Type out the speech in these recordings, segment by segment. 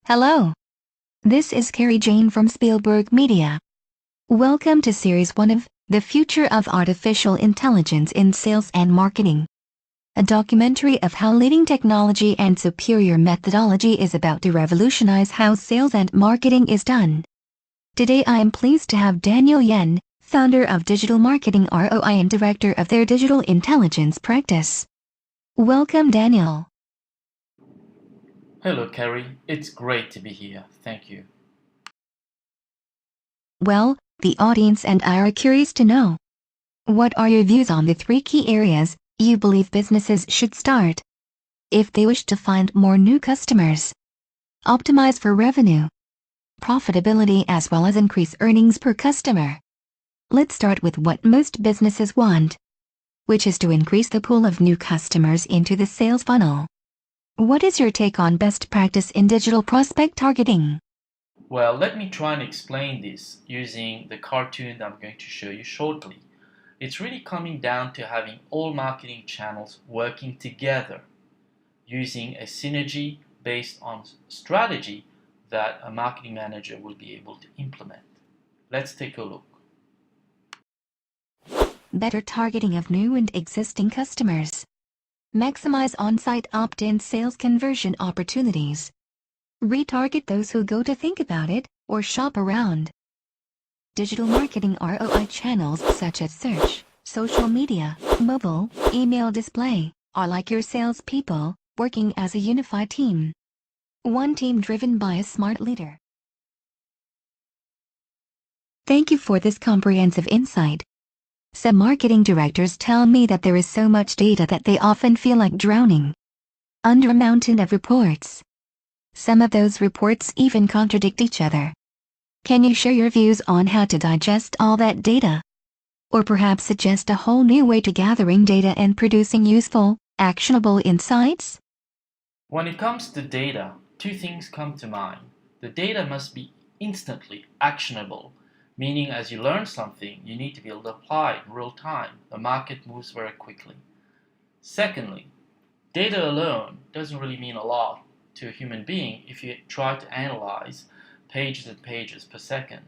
Hello, this is Carrie Jane from Spielberg Media. Welcome to Series 1 of The Future of Artificial Intelligence in Sales and Marketing, a documentary of how leading technology and superior methodology is about to revolutionize how sales and marketing is done. Today I am pleased to have Daniel Yen, founder of Digital Marketing ROI and director of their Digital Intelligence practice. Welcome, Daniel. Hello, Carrie. It's great to be here. Thank you. Well, the audience and I are curious to know, what are your views on the three key areas you believe businesses should start if they wish to find more new customers, optimize for revenue, profitability, as well as increase earnings per customer? Let's start with what most businesses want, which is to increase the pool of new customers into the sales funnel. What is your take on best practice in digital prospect targeting? Well, let me try and explain this using the cartoon that I'm going to show you shortly. It's really coming down to having all marketing channels working together, using a synergy based on strategy that a marketing manager will be able to implement. Let's take a look. Better targeting of new and existing customers. Maximize on-site opt-in sales conversion opportunities. Retarget those who go to think about it or shop around. Digital marketing ROI channels such as search, social media, mobile, email display are like your salespeople working as a unified team. One team driven by a smart leader. Thank you for this comprehensive insight. Some marketing directors tell me that there is so much data that they often feel like drowning under a mountain of reports. Some of those reports even contradict each other. Can you share your views on how to digest all that data? Or perhaps suggest a whole new way to gathering data and producing useful, actionable insights? When it comes to data, two things come to mind. The data must be instantly actionable, meaning as you learn something, you need to be able to apply it in real time. The market moves very quickly. Secondly, data alone doesn't really mean a lot to a human being if you try to analyze pages and pages per second.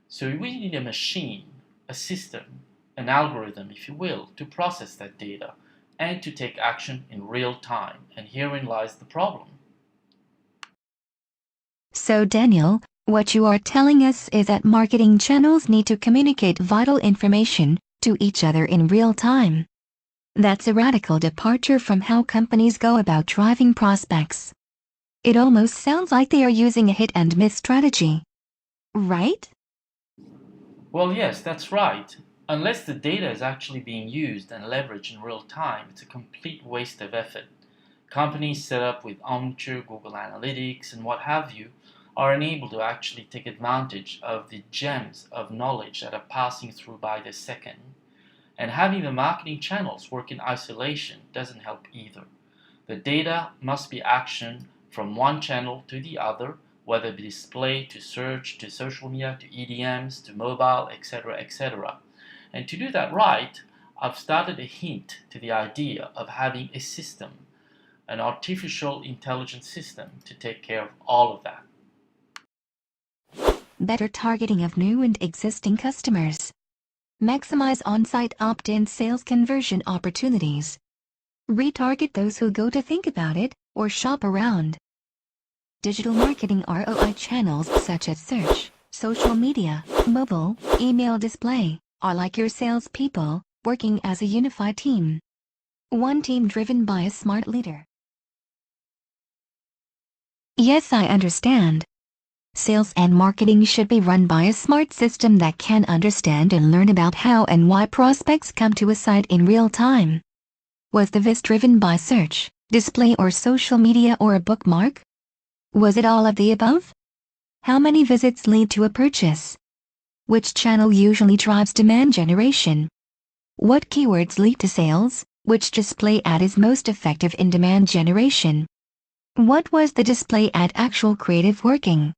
So we need a machine, a system, an algorithm, if you will, to process that data and to take action in real time. And herein lies the problem. So Daniel, what you are telling us is that marketing channels need to communicate vital information to each other in real time. That's a radical departure from how companies go about driving prospects. It almost sounds like they are using a hit-and-miss strategy. Right? Well, yes, that's right. Unless the data is actually being used and leveraged in real time, it's a complete waste of effort. Companies set up with Omniture, Google Analytics, and what have you are unable to actually take advantage of the gems of knowledge that are passing through by the second. And having the marketing channels work in isolation doesn't help either. The data must be actioned from one channel to the other, whether it be display to search to social media to EDMs to mobile, etc., etc. And to do that right, I've started a hint to the idea of having a system, an artificial intelligence system to take care of all of that. Better targeting of new and existing customers. Maximize on-site opt-in sales conversion opportunities. Retarget those who go to think about it or shop around. Digital marketing ROI channels such as search, social media, mobile, email display are like your salespeople working as a unified team. One team driven by a smart leader. Yes, I understand. Sales and marketing should be run by a smart system that can understand and learn about how and why prospects come to a site in real time. Was the visit driven by search, display, or social media, or a bookmark? Was it all of the above? How many visits lead to a purchase? Which channel usually drives demand generation? What keywords lead to sales? Which display ad is most effective in demand generation? What was the display ad actual creative working?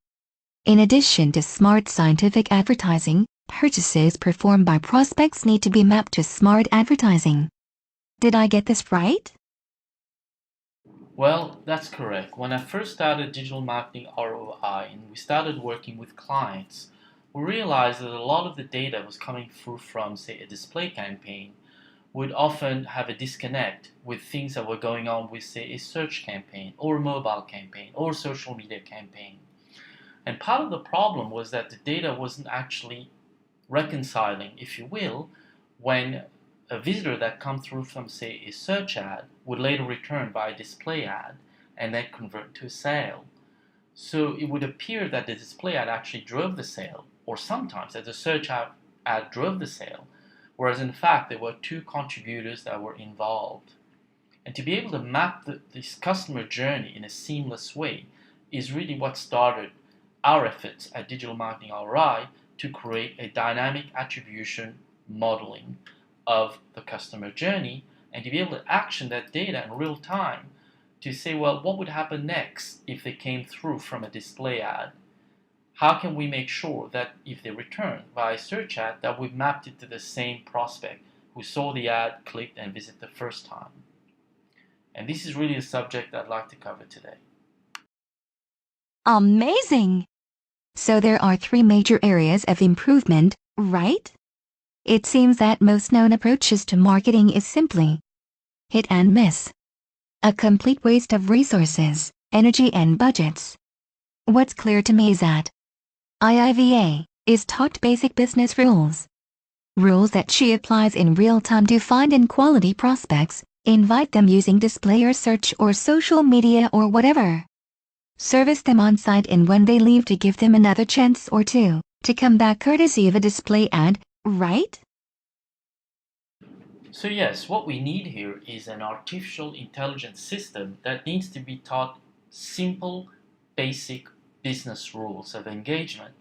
In addition to smart scientific advertising, purchases performed by prospects need to be mapped to smart advertising. Did I get this right? Well, that's correct. When I first started digital marketing ROI and we started working with clients, we realized that a lot of the data was coming through from, say, a display campaign would often have a disconnect with things that were going on with, say, a search campaign or a mobile campaign or a social media campaign. And part of the problem was that the data wasn't actually reconciling, if you will, when a visitor that come through from, say, a search ad would later return by a display ad and then convert to a sale. So it would appear that the display ad actually drove the sale, or sometimes that the search ad drove the sale, whereas in fact there were two contributors that were involved. And to be able to map this customer journey in a seamless way is really what started our efforts at Digital Marketing ROI to create a dynamic attribution modeling of the customer journey and to be able to action that data in real time to say, well, what would happen next if they came through from a display ad? How can we make sure that if they return via search ad, that we've mapped it to the same prospect who saw the ad, clicked, and visited the first time? And this is really a subject I'd like to cover today. Amazing! So there are three major areas of improvement, right? It seems that most known approaches to marketing is simply hit and miss. A complete waste of resources, energy and budgets. What's clear to me is that IIVA is taught basic business rules. Rules that she applies in real time to find in quality prospects, invite them using display or search or social media or whatever. Service them on site and when they leave to give them another chance or two to come back courtesy of a display ad, right? So yes, what we need here is an artificial intelligence system that needs to be taught simple, basic business rules of engagement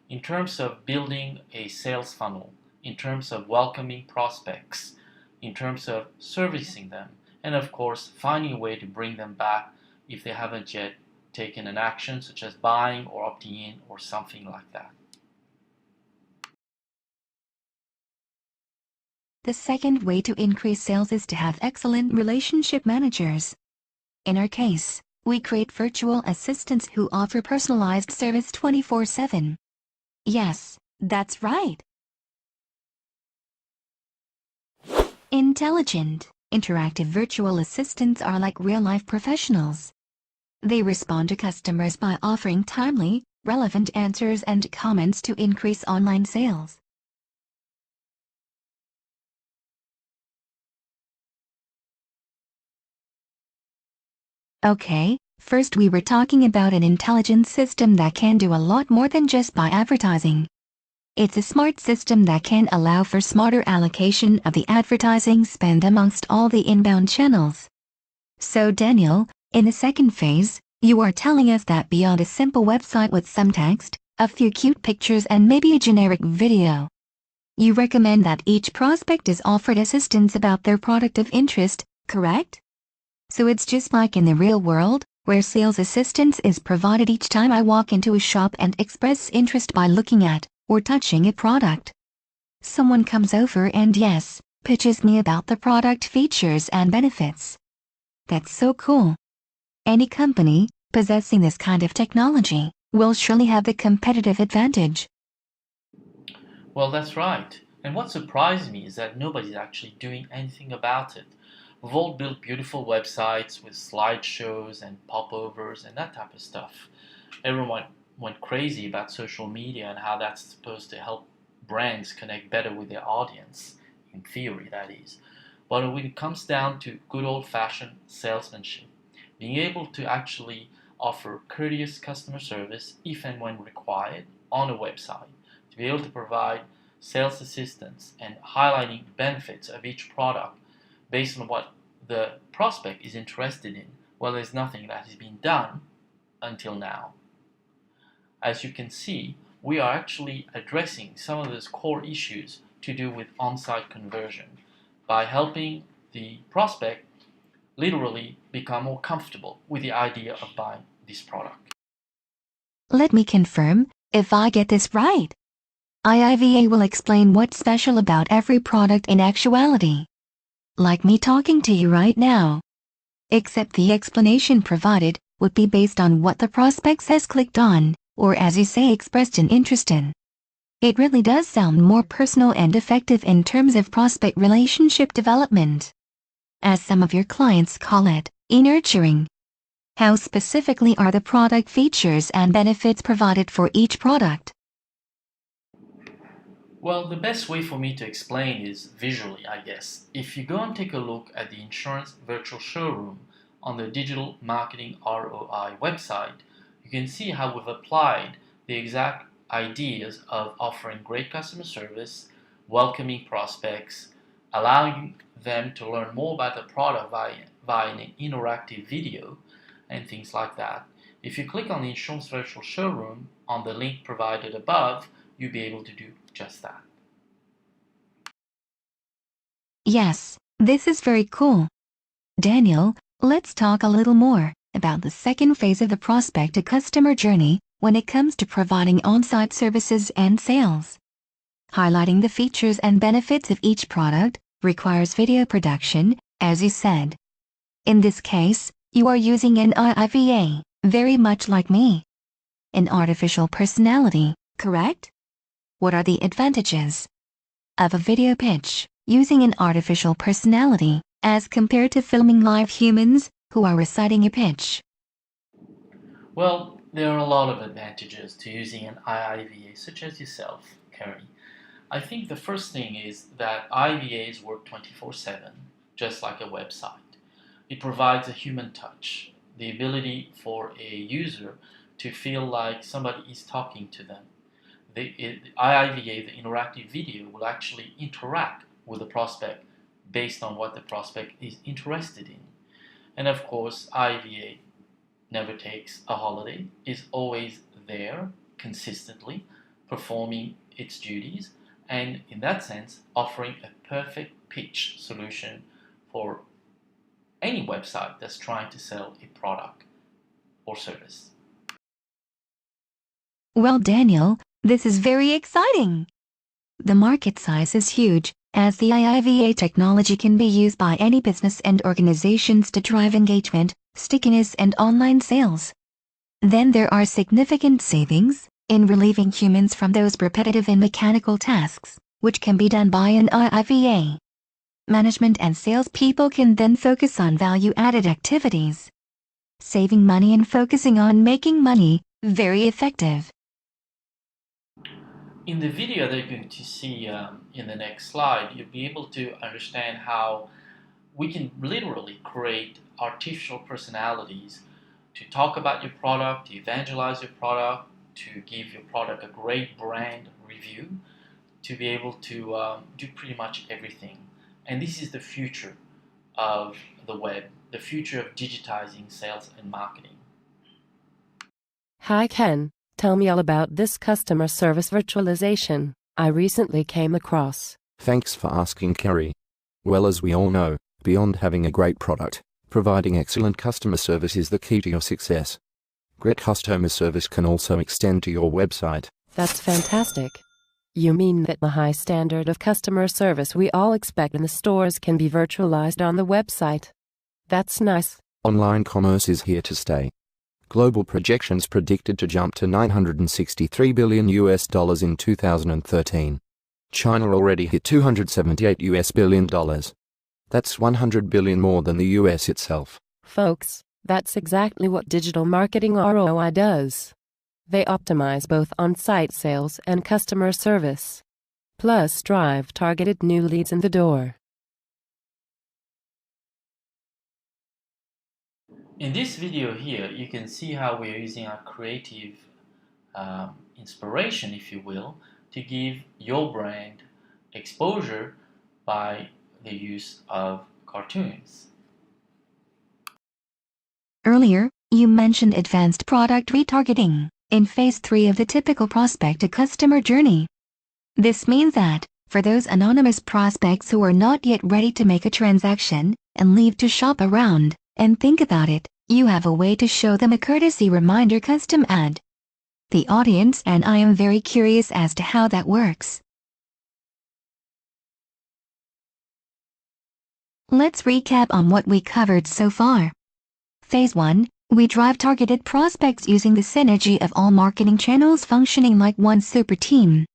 in terms of building a sales funnel, in terms of welcoming prospects, in terms of servicing them, and of course, finding a way to bring them back if they haven't yet taken an action such as buying or opting in or something like that. The second way to increase sales is to have excellent relationship managers. In our case, we create virtual assistants who offer personalized service 24/7. Yes, that's right. Intelligent, interactive virtual assistants are like real-life professionals. They respond to customers by offering timely, relevant answers and comments to increase online sales. Okay, first we were talking about an intelligent system that can do a lot more than just buy advertising. It's a smart system that can allow for smarter allocation of the advertising spend amongst all the inbound channels. So Daniel, in the second phase, you are telling us that beyond a simple website with some text, a few cute pictures and maybe a generic video, you recommend that each prospect is offered assistance about their product of interest, correct? So it's just like in the real world, where sales assistance is provided each time I walk into a shop and express interest by looking at or touching a product. Someone comes over and yes, pitches me about the product features and benefits. That's so cool. Any company possessing this kind of technology will surely have the competitive advantage. Well, that's right. And what surprised me is that nobody's actually doing anything about it. We've all built beautiful websites with slideshows and popovers and that type of stuff. Everyone went crazy about social media and how that's supposed to help brands connect better with their audience, in theory, that is. But when it comes down to good old-fashioned salesmanship, being able to actually offer courteous customer service if and when required on a website, to be able to provide sales assistance and highlighting benefits of each product based on what the prospect is interested in, well, there's nothing that has been done until now. As you can see, we are actually addressing some of those core issues to do with on-site conversion by helping the prospect literally become more comfortable with the idea of buying this product. Let me confirm, if I get this right. IIVA will explain what's special about every product in actuality. Like me talking to you right now. except the explanation provided would be based on what the prospect has clicked on, or as you say, expressed an interest in. It really does sound more personal and effective in terms of prospect relationship development. As some of your clients call it, nurturing. How specifically are the product features and benefits provided for each product? Well, the best way for me to explain is visually, I guess. If you go and take a look at the insurance virtual showroom on the Digital Marketing ROI website, you can see how we've applied the exact ideas of offering great customer service, welcoming prospects, allowing them to learn more about the product via an interactive video, and things like that. If you click on the insurance virtual showroom on the link provided above, you'll be able to do just that. Yes, this is very cool. Daniel, let's talk a little more about the second phase of the prospect to customer journey when it comes to providing on-site services and sales. Highlighting the features and benefits of each product requires video production, as you said. In this case, you are using an IIVA, very much like me. An artificial personality, correct? What are the advantages of a video pitch using an artificial personality as compared to filming live humans who are reciting a pitch? Well, there are a lot of advantages to using an IIVA such as yourself, Kerry. I think the first thing is that IIVAs work 24/7, just like a website. It provides a human touch, the ability for a user to feel like somebody is talking to them. The IIVA, the interactive video, will actually interact with the prospect based on what the prospect is interested in. And of course, IIVA never takes a holiday, is always there consistently, performing its duties, and in that sense, offering a perfect pitch solution for any website that's trying to sell a product or service. Well, Daniel, this is very exciting. The market size is huge, as the IIVA technology can be used by any business and organizations to drive engagement, stickiness, and online sales. Then there are significant savings in relieving humans from those repetitive and mechanical tasks, which can be done by an IIVA. Management and salespeople can then focus on value-added activities. Saving money and focusing on making money, very effective. In the video that you're going to see in the next slide, you'll be able to understand how we can literally create artificial personalities to talk about your product, to evangelize your product, to give your product a great brand review, to be able to do pretty much everything. And this is the future of the web, the future of digitizing sales and marketing. Hi Ken, tell me all about this customer service virtualization I recently came across. Thanks for asking, Kerry. Well, as we all know, beyond having a great product, providing excellent customer service is the key to your success. Great customer service can also extend to your website. That's fantastic. You mean that the high standard of customer service we all expect in the stores can be virtualized on the website? That's nice. Online commerce is here to stay. Global projections predicted to jump to $963 billion in 2013. China already hit $278 billion. That's $100 billion more than the US itself. Folks, that's exactly what digital marketing ROI does. They optimize both on-site sales and customer service, plus drive targeted new leads in the door. In this video here, you can see how we're using our creative inspiration, if you will, to give your brand exposure by the use of cartoons. Earlier, you mentioned advanced product retargeting in phase 3 of the typical prospect to customer journey. This means that, for those anonymous prospects who are not yet ready to make a transaction and leave to shop around and think about it, you have a way to show them a courtesy reminder custom ad. The audience and I am very curious as to how that works. Let's recap on what we covered so far. Phase 1, we drive targeted prospects using the synergy of all marketing channels functioning like one super team.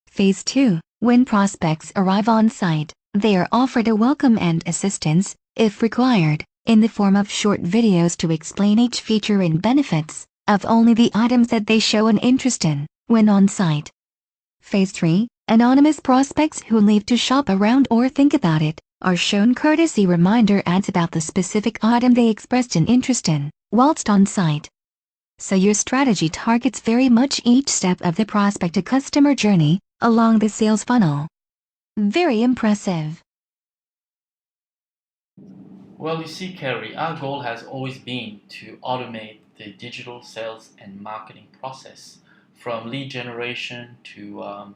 Phase 2, when prospects arrive on site, they are offered a welcome and assistance, if required, in the form of short videos to explain each feature and benefits of only the items that they show an interest in when on site. Phase 3, anonymous prospects who leave to shop around or think about it are shown courtesy reminder ads about the specific item they expressed an interest in whilst on site. So your strategy targets very much each step of the prospect to customer journey along the sales funnel. Very impressive. Well, you see, Kerry, our goal has always been to automate the digital sales and marketing process, from lead generation to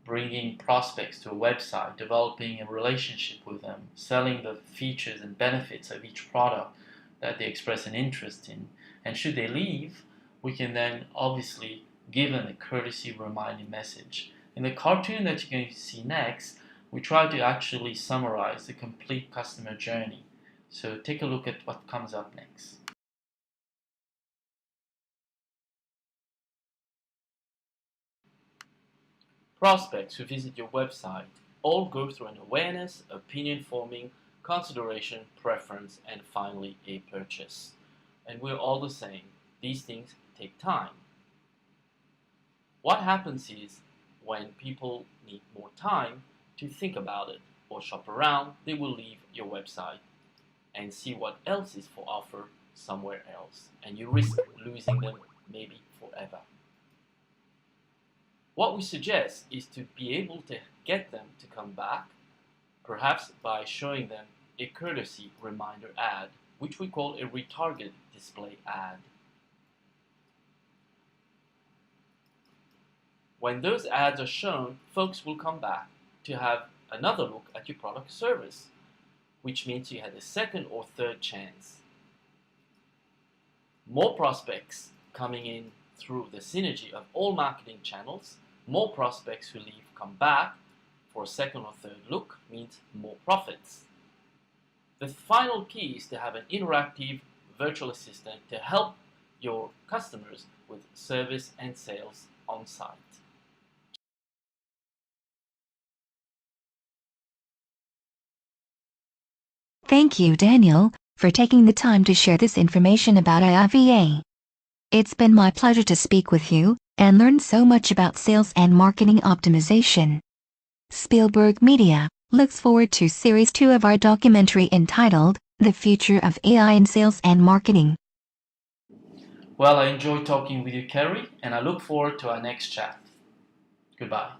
bringing prospects to a website, developing a relationship with them, selling the features and benefits of each product that they express an interest in. And should they leave, we can then obviously give them a courtesy reminding message. In the cartoon that you're going to see next, we try to actually summarize the complete customer journey. So take a look at what comes up next. Prospects who visit your website all go through an awareness, opinion forming, consideration, preference, and finally a purchase. And we're all the same. These things take time. What happens is, when people need more time to think about it or shop around, they will leave your website and see what else is for offer somewhere else, and you risk losing them maybe forever. What we suggest is to be able to get them to come back, perhaps by showing them a courtesy reminder ad, which we call a retarget display ad. When those ads are shown, folks will come back to have another look at your product or service, which means you had a second or third chance. More prospects coming in through the synergy of all marketing channels, more prospects who leave come back for a second or third look means more profits. The final key is to have an interactive virtual assistant to help your customers with service and sales on site. Thank you, Daniel, for taking the time to share this information about IIVA. It's been my pleasure to speak with you and learn so much about sales and marketing optimization. Spielberg Media looks forward to Series 2 of our documentary entitled The Future of AI in Sales and Marketing. Well, I enjoyed talking with you, Kerry, and I look forward to our next chat. Goodbye.